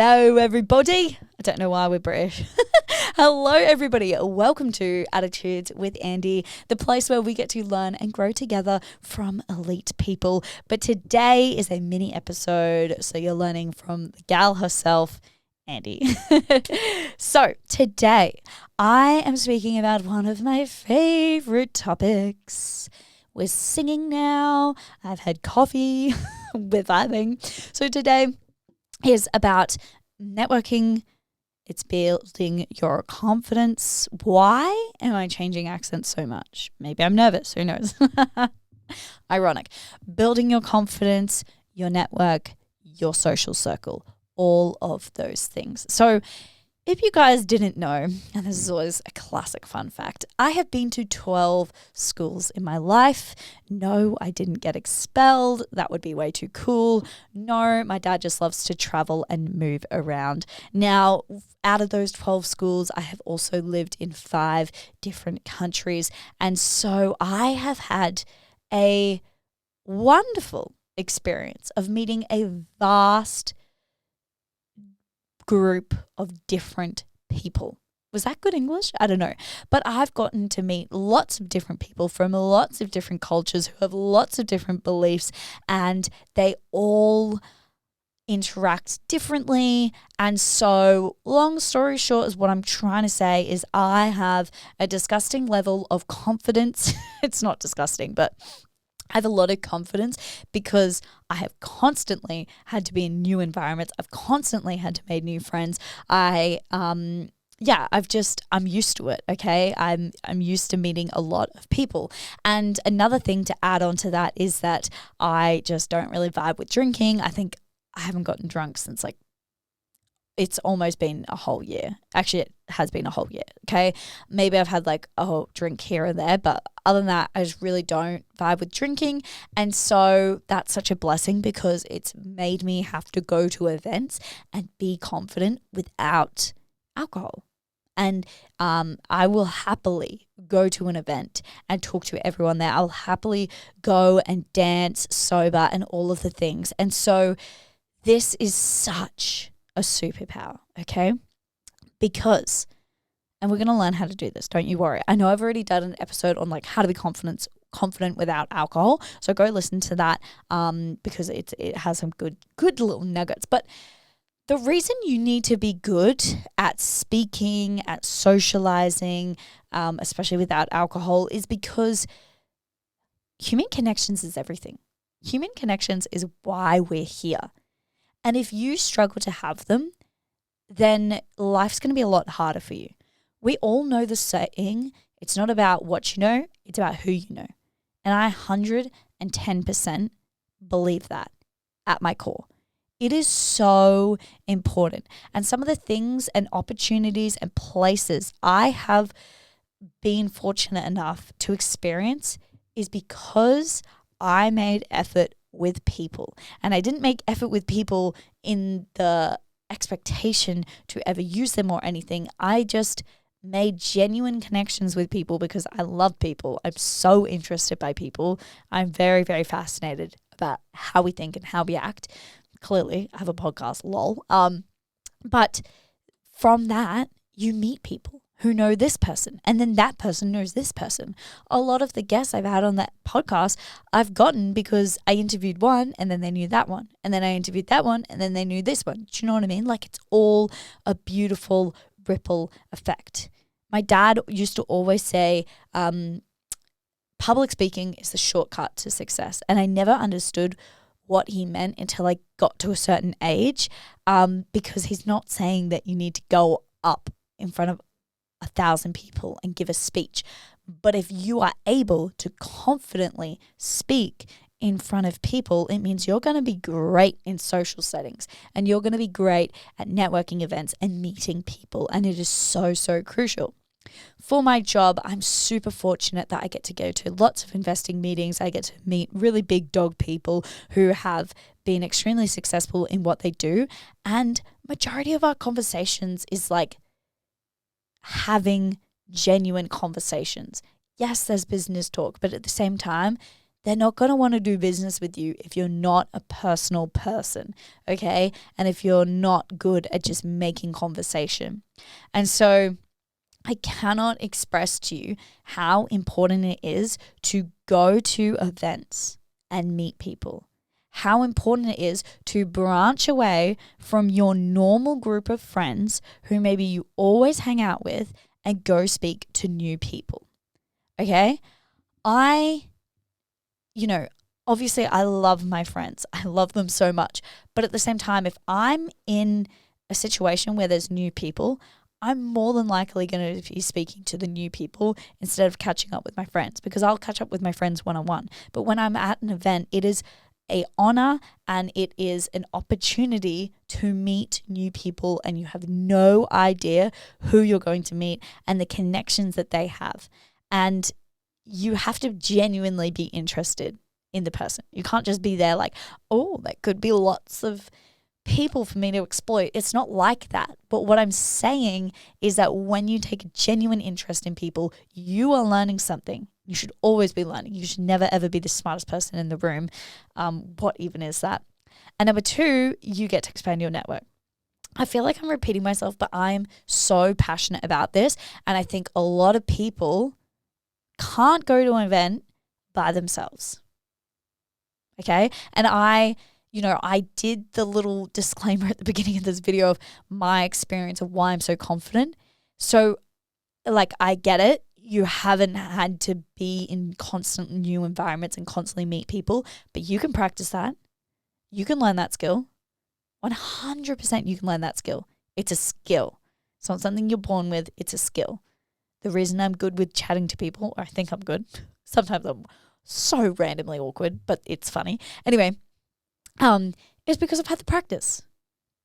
Hello, everybody. I don't know why we're British. Hello, everybody. Welcome to Attitudes with Andy, the place where we get to learn and grow together from elite people. But today is a mini episode, so you're learning from the gal herself, Andy. So today I am speaking about one of my favorite topics. We're singing now. I've had coffee. We're vibing. So today is about networking. It's building your confidence. Why am I changing accents so much? Maybe I'm nervous. Who knows? Ironic. Building your confidence, your network, your social circle, all of those things. So if you guys didn't know, and this is always a classic fun fact, I have been to 12 schools in my life. No, I didn't get expelled. That would be way too cool. No, my dad just loves to travel and move around. Now, out of those 12 schools, I have also lived in 5 different countries. And so I have had a wonderful experience of meeting a vast group of different people. Was that good English? I don't know. But I've gotten to meet lots of different people from lots of different cultures who have lots of different beliefs, and they all interact differently. And so, long story short, is what I'm trying to say is I have a disgusting level of confidence. It's not disgusting, but I have a lot of confidence because I have constantly had to be in new environments. I've constantly had to make new friends. I'm used to it, okay? I'm used to meeting a lot of people. And another thing to add on to that is that I just don't really vibe with drinking. I think I haven't gotten drunk since it's almost been a whole year. Actually, it has been a whole year, okay? Maybe I've had a whole drink here and there, but other than that, I just really don't vibe with drinking. And so that's such a blessing because it's made me have to go to events and be confident without alcohol. And I will happily go to an event and talk to everyone there. I'll happily go and dance sober and all of the things. And so this is such a superpower, okay? Because, and we're going to learn how to do this, don't you worry. I know I've already done an episode on how to be confident without alcohol, so go listen to that because it has some good little nuggets. But the reason you need to be good at speaking, at socializing, especially without alcohol, is because human connections is everything. Human connections is why we're here. And if you struggle to have them, then life's going to be a lot harder for you. We all know the saying, it's not about what you know, it's about who you know. And I 110% believe that at my core. It is so important. And some of the things and opportunities and places I have been fortunate enough to experience is because I made effort with people. And I didn't make effort with people in the expectation to ever use them or anything. I just made genuine connections with people because I love people. I'm so interested by people. I'm very, very fascinated about how we think and how we act. Clearly, I have a podcast, lol. But from that, you meet people who know this person, and then that person knows this person. A lot of the guests I've had on that podcast, I've gotten because I interviewed one, and then they knew that one, and then I interviewed that one, and then they knew this one. Do you know what I mean? It's all a beautiful ripple effect. My dad used to always say, public speaking is the shortcut to success, and I never understood what he meant until I got to a certain age, because he's not saying that you need to go up in front of 1,000 people and give a speech. But if you are able to confidently speak in front of people, it means you're going to be great in social settings and you're going to be great at networking events and meeting people. And it is so, so crucial. For my job, I'm super fortunate that I get to go to lots of investing meetings. I get to meet really big dog people who have been extremely successful in what they do. And majority of our conversations is having genuine conversations. Yes, there's business talk, but at the same time, they're not going to want to do business with you if you're not a personal person, okay? And if you're not good at just making conversation. And so I cannot express to you how important it is to go to events and meet people. How important it is to branch away from your normal group of friends who maybe you always hang out with and go speak to new people. Okay? Obviously I love my friends. I love them so much. But at the same time, if I'm in a situation where there's new people, I'm more than likely going to be speaking to the new people instead of catching up with my friends, because I'll catch up with my friends one-on-one. But when I'm at an event, it is an honor and it is an opportunity to meet new people, and you have no idea who you're going to meet and the connections that they have. And you have to genuinely be interested in the person. You can't just be there like, oh, that could be lots of people for me to exploit. It's not like that. But what I'm saying is that when you take a genuine interest in people, you are learning something. You should always be learning. You should never, ever be the smartest person in the room. What even is that? And number 2, you get to expand your network. I feel like I'm repeating myself, but I'm so passionate about this. And I think a lot of people can't go to an event by themselves. Okay? And I did the little disclaimer at the beginning of this video of my experience of why I'm so confident. So, I get it. You haven't had to be in constant new environments and constantly meet people, but you can practice that. You can learn that skill. 100% you can learn that skill. It's a skill. It's not something you're born with. It's a skill. The reason I'm good with chatting to people, or I think I'm good. Sometimes I'm so randomly awkward, but it's funny. Anyway, is because I've had the practice.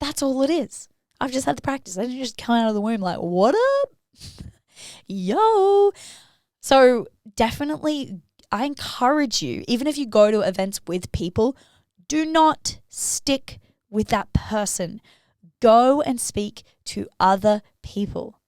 That's all it is. I've just had the practice. I didn't just come out of the womb like, what up? Yo. So definitely I encourage you, even if you go to events with people, do not stick with that person. Go and speak to other people.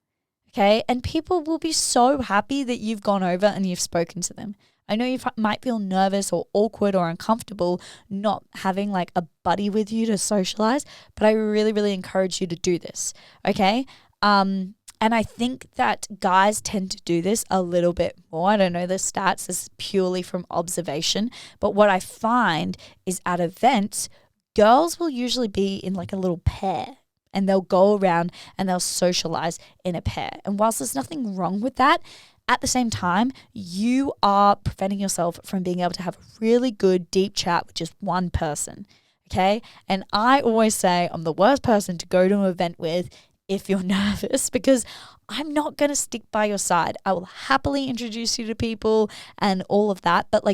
Okay? And people will be so happy that you've gone over and you've spoken to them. I know you might feel nervous or awkward or uncomfortable not having a buddy with you to socialize, but I really, really encourage you to do this. Okay? And I think that guys tend to do this a little bit more. I don't know the stats. This is purely from observation. But what I find is at events, girls will usually be in a little pair. And they'll go around and they'll socialize in a pair. And whilst there's nothing wrong with that, at the same time, you are preventing yourself from being able to have a really good deep chat with just one person, okay? And I always say I'm the worst person to go to an event with if you're nervous, because I'm not going to stick by your side. I will happily introduce you to people and all of that, but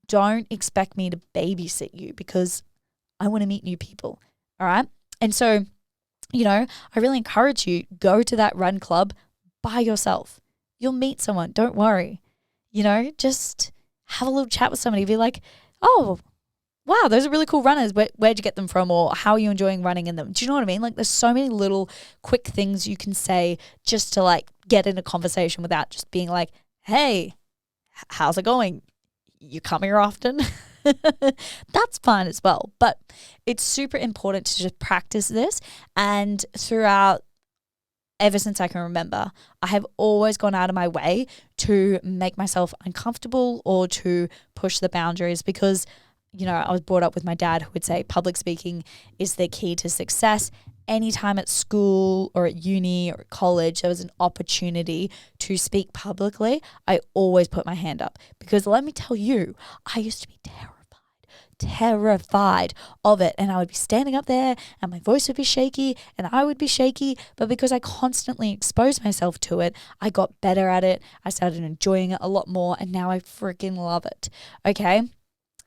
don't expect me to babysit you, because I want to meet new people, all right? And so, I really encourage you, go to that run club by yourself. You'll meet someone. Don't worry. Just have a little chat with somebody. Be like, oh, wow, those are really cool runners. Where'd you get them from? Or how are you enjoying running in them? Do you know what I mean? There's so many little quick things you can say just to get in a conversation without just being like, hey, how's it going? You come here often? That's fine as well. But it's super important to just practice this. And throughout, ever since I can remember, I have always gone out of my way to make myself uncomfortable or to push the boundaries, because, I was brought up with my dad who would say public speaking is the key to success. Anytime at school or at uni or at college there was an opportunity to speak publicly, I always put my hand up, because let me tell you, I used to be terrified of it, and I would be standing up there and my voice would be shaky and I would be shaky, but because I constantly exposed myself to it, I got better at it. I started enjoying it a lot more, and now I freaking love it. Okay?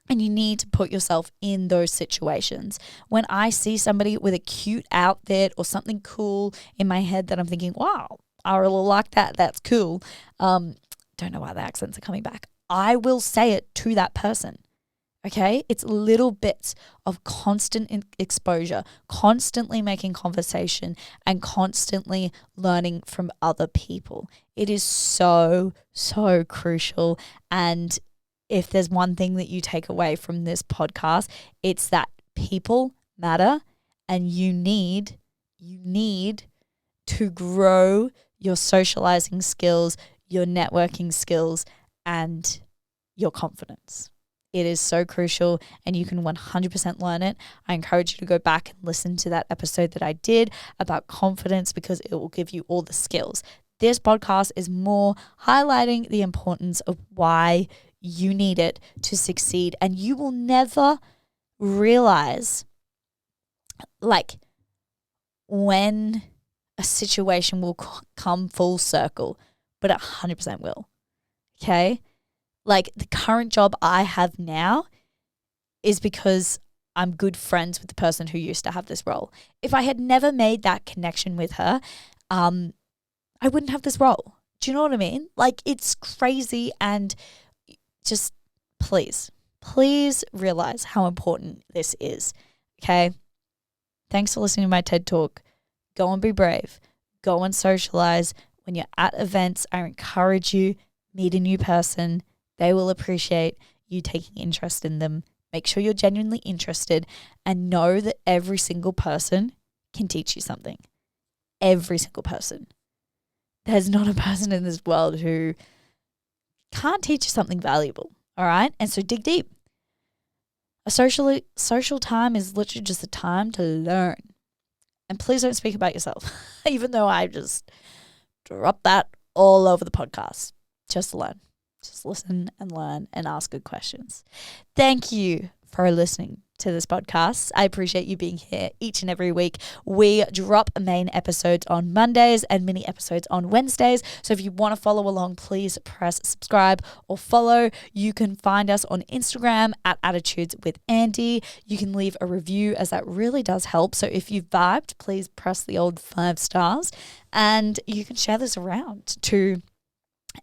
And you need to put yourself in those situations. When I see somebody with a cute outfit or something cool in my head that I'm thinking, wow, I really like that, that's cool. Don't know why the accents are coming back. I will say it to that person. Okay, it's little bits of constant exposure, constantly making conversation, and constantly learning from other people. It is so, so crucial, and if there's one thing that you take away from this podcast, it's that people matter, and you need to grow your socializing skills, your networking skills, and your confidence. It is so crucial, and you can 100% learn it. I encourage you to go back and listen to that episode that I did about confidence, because it will give you all the skills. This podcast is more highlighting the importance of why you need it to succeed, and you will never realize like when a situation will come full circle, but it 100% will. Okay? Like the current job I have now is because I'm good friends with the person who used to have this role. If I had never made that connection with her, I wouldn't have this role. Do you know what I mean? Like, it's crazy, and just please realize how important this is. Okay? Thanks for listening to my TED Talk. Go and be brave. Go and socialize. When you're at events, I encourage you, meet a new person. They will appreciate you taking interest in them. Make sure you're genuinely interested, and know that every single person can teach you something. Every single person. There's not a person in this world who can't teach you something valuable. All right? And so dig deep. A social time is literally just a time to learn. And please don't speak about yourself, even though I just drop that all over the podcast. Just learn. Just listen and learn and ask good questions. Thank you for listening to this podcast. I appreciate you being here each and every week. We drop main episodes on Mondays and mini episodes on Wednesdays. So if you want to follow along, please press subscribe or follow. You can find us on Instagram at Attitudes with Andy. You can leave a review, as that really does help. So if you've vibed, please press the old 5 stars, and you can share this around to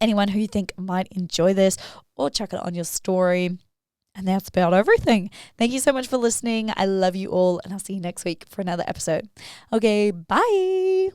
anyone who you think might enjoy this, or chuck it on your story. And that's about everything. Thank you so much for listening. I love you all, and I'll see you next week for another episode. Okay, bye.